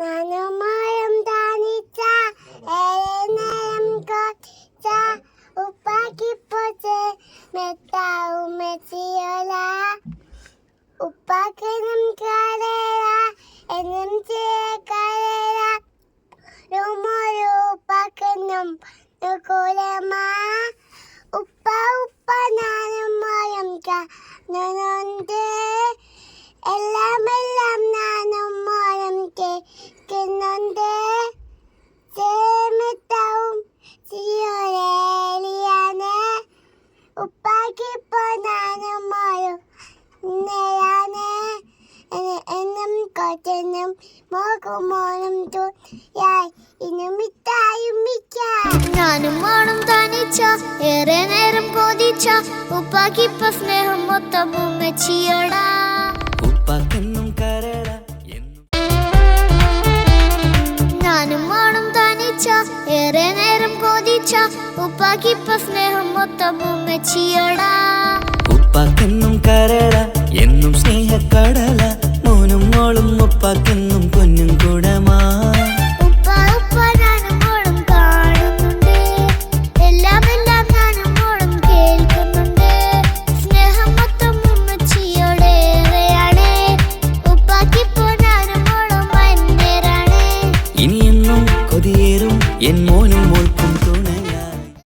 നാനുമായും താനിച്ച നേരം കൊച്ച ഉപ്പാക്കിപ്പോച്ച് മെത്താവും മെച്ചിയോല ഉപ്പാക്കനും കരള എന്നും കരള രുമൊരു ഉപ്പാക്കനും കൂലമാ ഉപ്പ ഉപ്പ നാനുമായും കാണുന്നുണ്ട് എല്ലാം എല്ലാം നാനും മോനും കേൾക്കുന്നുണ്ട് ചേമിത്താവും ചിയോലേലിയാണ് ഉപ്പാക്കിപ്പോ നാനും മോനും നേരാണ് എന്നും കൊച്ചനും മോക്കും മോനും തൂയായി ഇന്നും മിഠായും മിക്കാം ഞാനും മോളും തനിച്ച ഏറെ നേരം കൊതിച്ച ഉപ്പാക്കിപ്പ സ്നേഹം മൊത്തം ഉമ്മച്ചിയോടാ ഉപ്പാക്കെന്നും കരള ഞാനും മോളും തനിച്ച ഏറെ നേരം കൊതിച്ച ഉപ്പാക്കിപ്പ സ്നേഹം മൊത്തം ഉമ്മച്ചിയോടാ